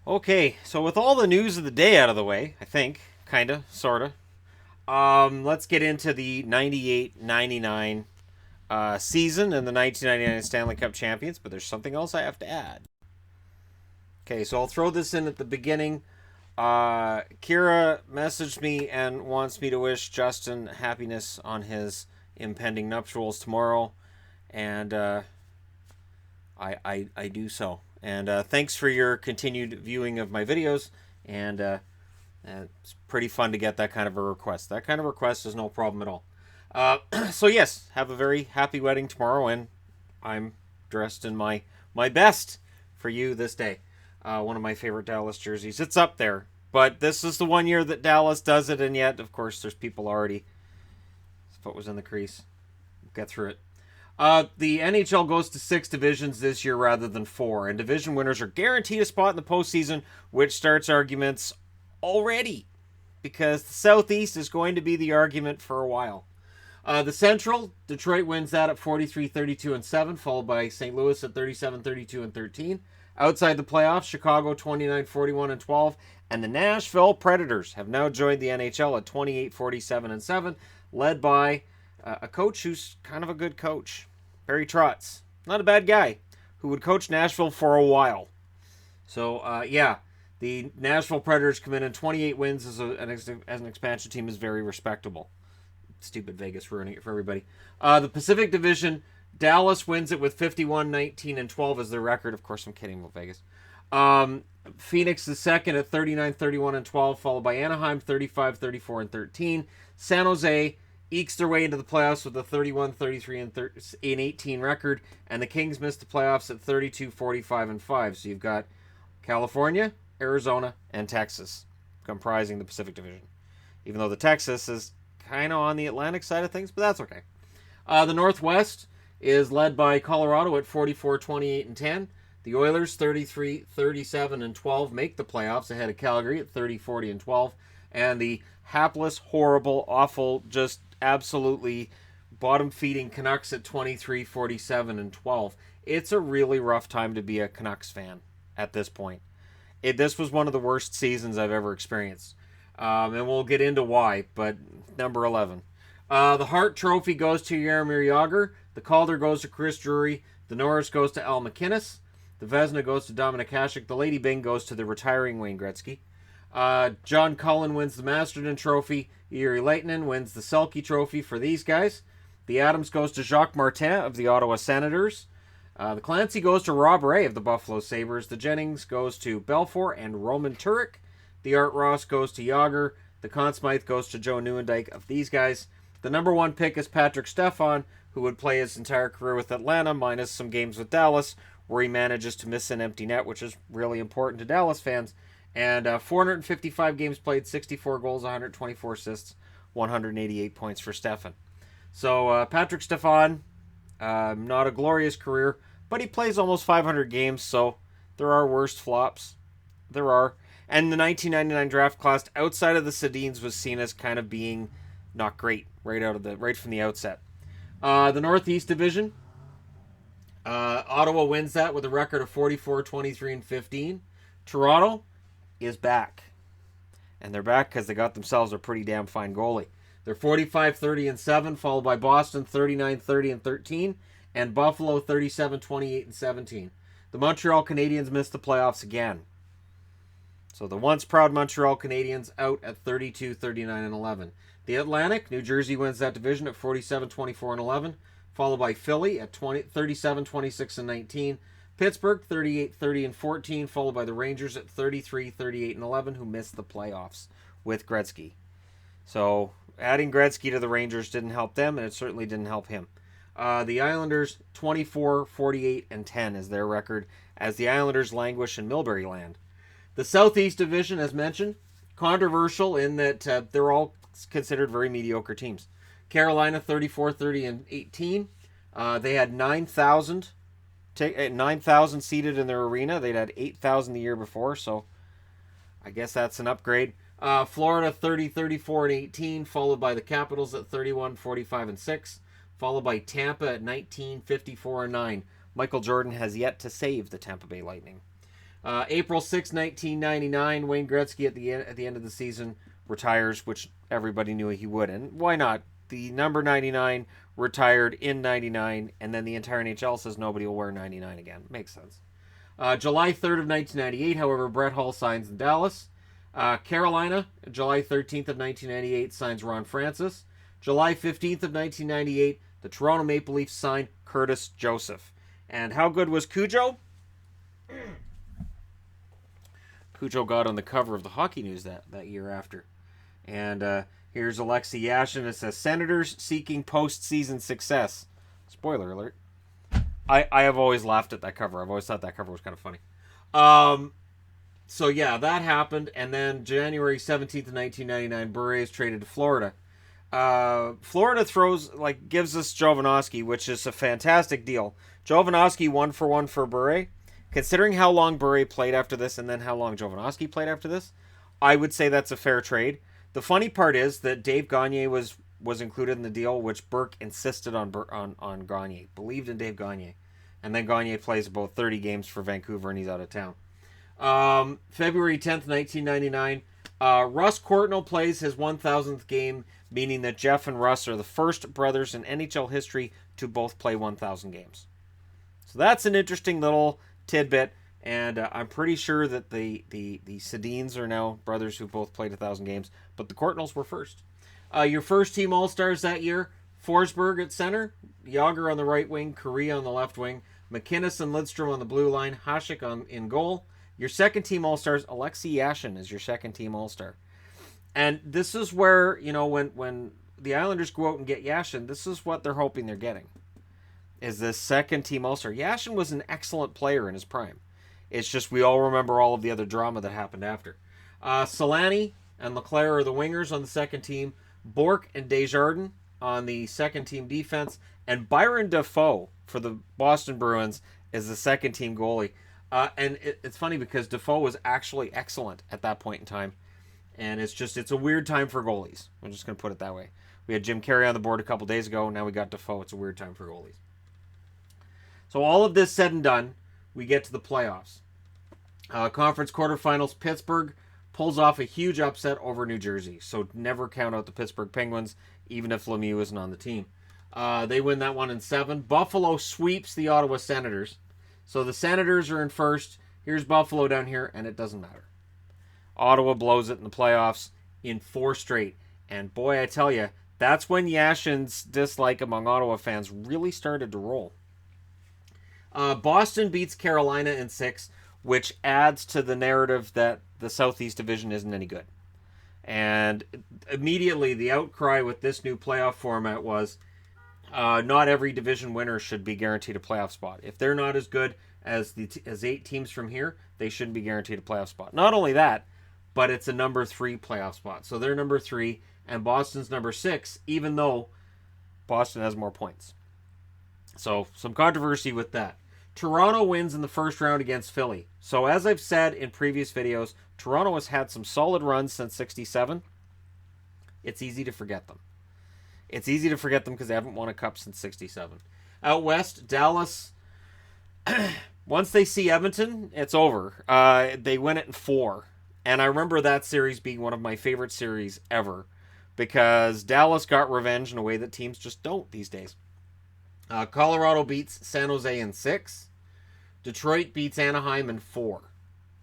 Okay, so with all the news of the day out of the way, I think, kinda, sorta, let's get into the 98-99 season and the 1999 Stanley Cup champions, but there's something else I have to add. Okay, so I'll throw this in at the beginning. Kira messaged me and wants me to wish Justin happiness on his impending nuptials tomorrow, and I do so. And thanks for your continued viewing of my videos, and it's pretty fun to get that kind of a request. That kind of request is no problem at all. So yes, have a very happy wedding tomorrow, and I'm dressed in my best for you this day. One of my favorite Dallas jerseys. It's up there, but this is the one year that Dallas does it, and yet, of course, there's people already. His foot was in the crease. We'll get through it. The NHL goes to 6 divisions this year rather than 4, and division winners are guaranteed a spot in the postseason, which starts arguments already, because the Southeast is going to be the argument for a while. The Central, Detroit wins that at 43-32-7, followed by St. Louis at 37-32-13. Outside the playoffs, Chicago 29-41-12, and the Nashville Predators have now joined the NHL at 28-47-7, led by a coach who's kind of a good coach, Barry Trotz. Not a bad guy, who would coach Nashville for a while. So, yeah, the Nashville Predators come in 28 wins as an expansion team is very respectable. Stupid Vegas ruining it for everybody. The Pacific Division, Dallas wins it with 51-19-12 as their record. Of course, I'm kidding about Vegas. Phoenix is second at 39-31-12, followed by Anaheim 35-34-13. San Jose ekes their way into the playoffs with a 31-33-18 record, and the Kings missed the playoffs at 32-45-5. So you've got California, Arizona, and Texas comprising the Pacific Division. Even though the Texas is kind of on the Atlantic side of things, but that's okay. The Northwest is led by Colorado at 44-28-10. The Oilers 33-37-12 make the playoffs ahead of Calgary at 30-40-12. And the hapless, horrible, awful, just absolutely bottom-feeding Canucks at 23-47-12. It's a really rough time to be a Canucks fan at this point. This was one of the worst seasons I've ever experienced. And we'll get into why, but number 11. The Hart Trophy goes to Jaromir Jagr. The Calder goes to Chris Drury. The Norris goes to Al McInnes. The Vezina goes to Dominik Hasek. The Lady Byng goes to the retiring Wayne Gretzky. John Cullen wins the Masterton Trophy. Jiri Lehtinen wins the Selke Trophy for these guys. The Adams goes to Jacques Martin of the Ottawa Senators. The Clancy goes to Rob Ray of the Buffalo Sabres. The Jennings goes to Belfour and Roman Turek. The Art Ross goes to Jagr. The Conn Smythe goes to Joe Nieuwendyk of these guys. The number 1 pick is Patrick Stefan, who would play his entire career with Atlanta, minus some games with Dallas, where he manages to miss an empty net, which is really important to Dallas fans. And 455 games played, 64 goals, 124 assists, 188 points for Stefan. So Patrick Stefan, not a glorious career, but he plays almost 500 games, so there are worst flops. There are. And the 1999 draft class, outside of the Sedins, was seen as kind of being not great right from the outset. The Northeast Division, Ottawa wins that with a record of 44-23-15. Toronto is back, and they're back because they got themselves a pretty damn fine goalie. They're 45-30-7, followed by Boston 39-30-13, and Buffalo 37-28-17. The Montreal Canadiens missed the playoffs again. So the once proud Montreal Canadiens out at 32-39-11. The Atlantic, New Jersey wins that division at 47-24-11, followed by Philly at 37-26-19. Pittsburgh 38-30-14, followed by the Rangers at 33-38-11, who missed the playoffs with Gretzky. So adding Gretzky to the Rangers didn't help them, and it certainly didn't help him. The Islanders 24-48-10 is their record, as the Islanders languish in Milbury Land. The Southeast Division, as mentioned, controversial in that they're all considered very mediocre teams. Carolina 34-30-18. They had 9,000 seated in their arena. They'd had 8,000 the year before, so I guess that's an upgrade. Florida 30-34-18, followed by the Capitals at 31-45-6, followed by Tampa at 19-54-9. Michael Jordan has yet to save the Tampa Bay Lightning. April 6, 1999, Wayne Gretzky at the end of the season retires, which everybody knew he would. And why not? The number 99 retired in 99, and then the entire NHL says nobody will wear 99 again. Makes sense. July 3rd of 1998, however, Brett Hull signs in Dallas. Carolina, July 13th of 1998, signs Ron Francis. July 15th of 1998, the Toronto Maple Leafs sign Curtis Joseph. And how good was Cujo? Cujo got on the cover of the Hockey News that year after. And here's Alexei Yashin. It says, Senators seeking postseason success. Spoiler alert. I have always laughed at that cover. I've always thought that cover was kind of funny. So yeah, that happened. And then January 17th of 1999, Bure is traded to Florida. Florida gives us Jovanovski, which is a fantastic deal. Jovanovski 1-for-1 for Bure. Considering how long Bure played after this and then how long Jovanovski played after this, I would say that's a fair trade. The funny part is that Dave Gagne was included in the deal, which Burke insisted on Gagne, believed in Dave Gagne. And then Gagne plays about 30 games for Vancouver and he's out of town. February 10th, 1999, Russ Courtnall plays his 1,000th game, meaning that Jeff and Russ are the first brothers in NHL history to both play 1,000 games. So that's an interesting little tidbit, and I'm pretty sure that the Sedins are now brothers who both played 1,000 games, but the Courtnalls were first. Your first team All-Stars that year, Forsberg at center, Yager on the right wing, Correa on the left wing, McInnes and Lidstrom on the blue line, Hasek in goal. Your second team All-Stars, Alexei Yashin is your second team All-Star. And this is where, when the Islanders go out and get Yashin, this is what they're hoping they're getting. Is this second team All-Star. Yashin was an excellent player in his prime. It's just we all remember all of the other drama that happened after. Solani and Leclerc are the wingers on the second team. Bourque and Desjardins on the second team defense. And Byron Dafoe for the Boston Bruins is the second team goalie. And it's funny because Dafoe was actually excellent at that point in time. And it's a weird time for goalies. I'm just going to put it that way. We had Jim Carrey on the board a couple days ago. Now we got Dafoe. It's a weird time for goalies. So all of this said and done, we get to the playoffs. Conference quarterfinals, Pittsburgh pulls off a huge upset over New Jersey. So never count out the Pittsburgh Penguins, even if Lemieux isn't on the team. They win that one in 7. Buffalo sweeps the Ottawa Senators. So the Senators are in first. Here's Buffalo down here, and it doesn't matter. Ottawa blows it in the playoffs in 4 straight. And boy, I tell you, that's when Yashin's dislike among Ottawa fans really started to roll. Boston beats Carolina in 6, which adds to the narrative that the Southeast Division isn't any good. And immediately the outcry with this new playoff format was not every division winner should be guaranteed a playoff spot. If they're not as good as 8 teams from here, they shouldn't be guaranteed a playoff spot. Not only that, but it's a number 3 playoff spot. So they're number 3 and Boston's number 6, even though Boston has more points. So some controversy with that. Toronto wins in the first round against Philly. So as I've said in previous videos, Toronto has had some solid runs since 67. It's easy to forget them. It's easy to forget them because they haven't won a cup since 67. Out west, Dallas, once they see Edmonton, it's over. They win it in 4. And I remember that series being one of my favorite series ever because Dallas got revenge in a way that teams just don't these days. Colorado beats San Jose in 6. Detroit beats Anaheim in 4.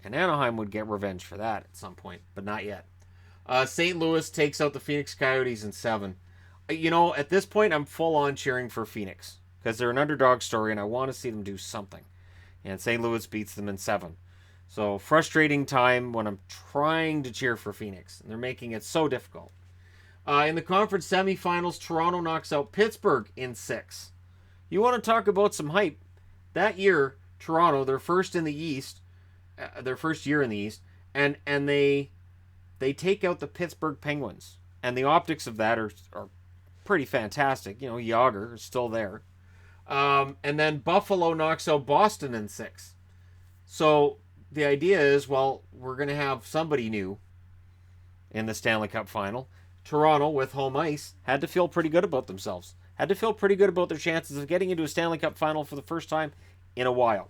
And Anaheim would get revenge for that at some point, but not yet. St. Louis takes out the Phoenix Coyotes in 7. At this point, I'm full on cheering for Phoenix because they're an underdog story and I want to see them do something. And St. Louis beats them in 7. So frustrating time when I'm trying to cheer for Phoenix. And they're making it so difficult. In the conference semifinals, Toronto knocks out Pittsburgh in 6. You want to talk about some hype. That year, Toronto, their first in the East, their first year in the East, and they take out the Pittsburgh Penguins. And the optics of that are pretty fantastic. Yager is still there. And then Buffalo knocks out Boston in 6. So the idea is, well, we're going to have somebody new in the Stanley Cup final. Toronto, with home ice, had to feel pretty good about themselves. Had to feel pretty good about their chances of getting into a Stanley Cup final for the first time in a while.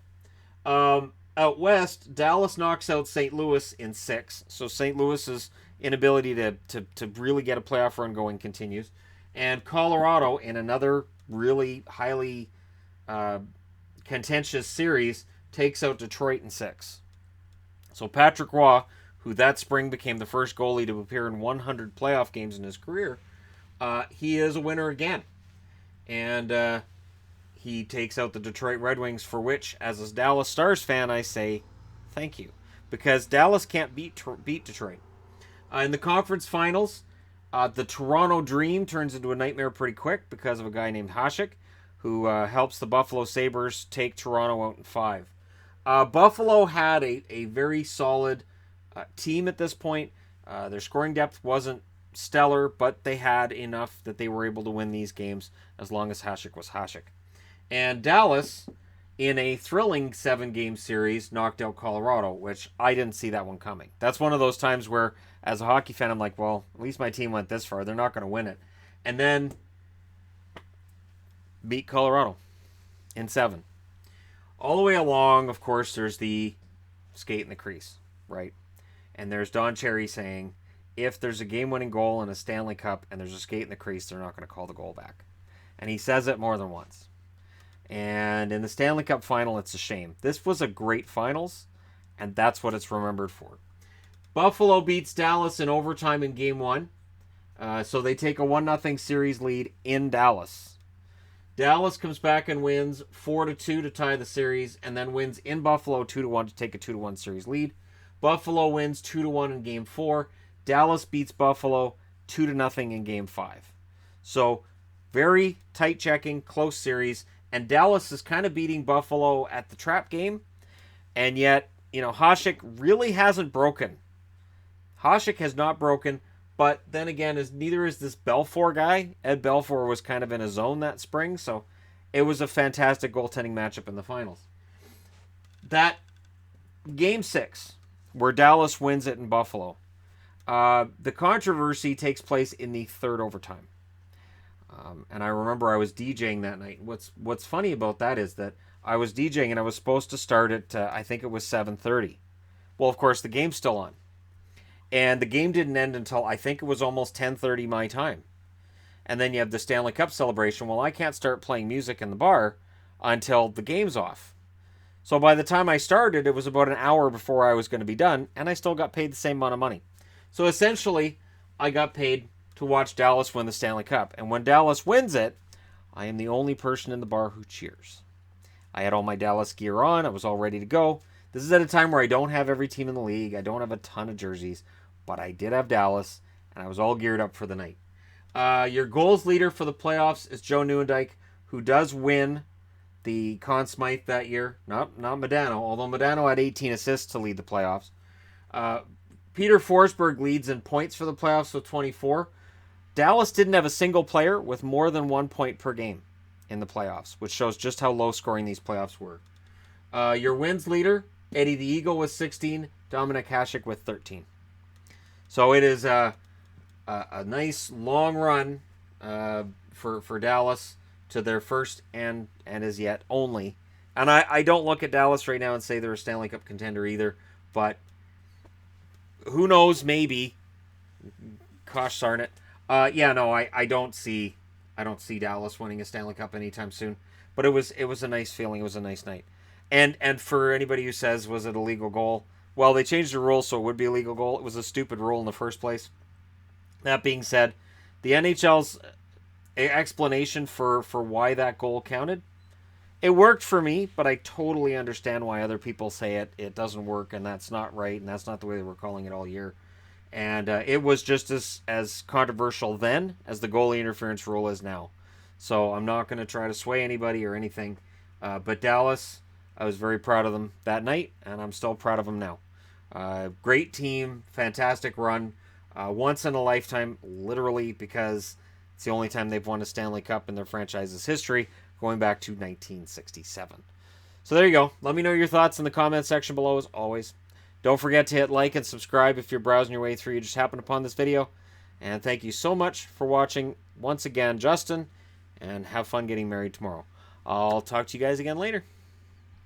Out west, Dallas knocks out St. Louis in 6. So St. Louis's inability to really get a playoff run going continues. And Colorado, in another really highly contentious series, takes out Detroit in 6. So Patrick Roy, who that spring became the first goalie to appear in 100 playoff games in his career, he is a winner again. And he takes out the Detroit Red Wings, for which, as a Dallas Stars fan, I say thank you. Because Dallas can't beat Detroit. In the conference finals, the Toronto Dream turns into a nightmare pretty quick because of a guy named Hasek, who helps the Buffalo Sabres take Toronto out in 5. Buffalo had a very solid team at this point. Their scoring depth wasn't stellar, but they had enough that they were able to win these games as long as Hasek was Hasek. And Dallas, in a thrilling 7-game series, knocked out Colorado, which I didn't see that one coming. That's one of those times where, as a hockey fan, I'm like, well, at least my team went this far. They're not going to win it. And then beat Colorado in 7. All the way along, of course, there's the skate in the crease, right? And there's Don Cherry saying, if there's a game-winning goal in a Stanley Cup and there's a skate in the crease, they're not going to call the goal back. And he says it more than once. And in the Stanley Cup final, it's a shame. This was a great finals, and that's what it's remembered for. Buffalo beats Dallas in overtime in Game 1. So they take a 1-0 series lead in Dallas. Dallas comes back and wins 4-2 to tie the series, and then wins in Buffalo 2-1 to take a 2-1 series lead. Buffalo wins 2-1 in Game 4. Dallas beats Buffalo 2-0 in Game 5. So very tight checking, close series. And Dallas is kind of beating Buffalo at the trap game. And yet, Hasek really hasn't broken. Hasek has not broken. But then again, neither is this Belfour guy. Ed Belfour was kind of in a zone that spring. So it was a fantastic goaltending matchup in the finals. That Game 6, where Dallas wins it in Buffalo, the controversy takes place in the 3rd overtime. And I remember I was DJing that night. What's funny about that is that I was DJing and I was supposed to start at, I think it was 7:30. Well, of course, the game's still on. And the game didn't end until I think it was almost 10:30 my time. And then you have the Stanley Cup celebration. Well, I can't start playing music in the bar until the game's off. So by the time I started, it was about an hour before I was going to be done, and I still got paid the same amount of money. So essentially, I got paid to watch Dallas win the Stanley Cup. And when Dallas wins it, I am the only person in the bar who cheers. I had all my Dallas gear on. I was all ready to go. This is at a time where I don't have every team in the league. I don't have a ton of jerseys. But I did have Dallas, and I was all geared up for the night. Your goals leader for the playoffs is Joe Nieuwendyk, who does win the Conn Smythe that year. Not Modano, although Modano had 18 assists to lead the playoffs. Peter Forsberg leads in points for the playoffs with 24. Dallas didn't have a single player with more than 1 point per game in the playoffs, which shows just how low scoring these playoffs were. Your wins leader, Eddie the Eagle with 16, Dominik Hasek with 13. So it is a nice long run for Dallas to their first and as yet only. And I don't look at Dallas right now and say they're a Stanley Cup contender either, but who knows, maybe. Gosh darn it. I don't see Dallas winning a Stanley Cup anytime soon. But it was a nice feeling. It was a nice night. And for anybody who says, was it a legal goal? Well, they changed the rules so it would be a legal goal. It was a stupid rule in the first place. That being said, the NHL's explanation for why that goal counted, it worked for me, but I totally understand why other people say it doesn't work and that's not right and that's not the way they were calling it all year. And it was just as controversial then as the goalie interference rule is now. So I'm not going to try to sway anybody or anything. But Dallas, I was very proud of them that night, and I'm still proud of them now. Great team, fantastic run. Once in a lifetime, literally, because it's the only time they've won a Stanley Cup in their franchise's history, going back to 1967. So there you go. Let me know your thoughts in the comment section below, as always. Don't forget to hit like and subscribe if you're browsing your way through. You just happened upon this video. And thank you so much for watching. Once again, Justin, and have fun getting married tomorrow. I'll talk to you guys again later.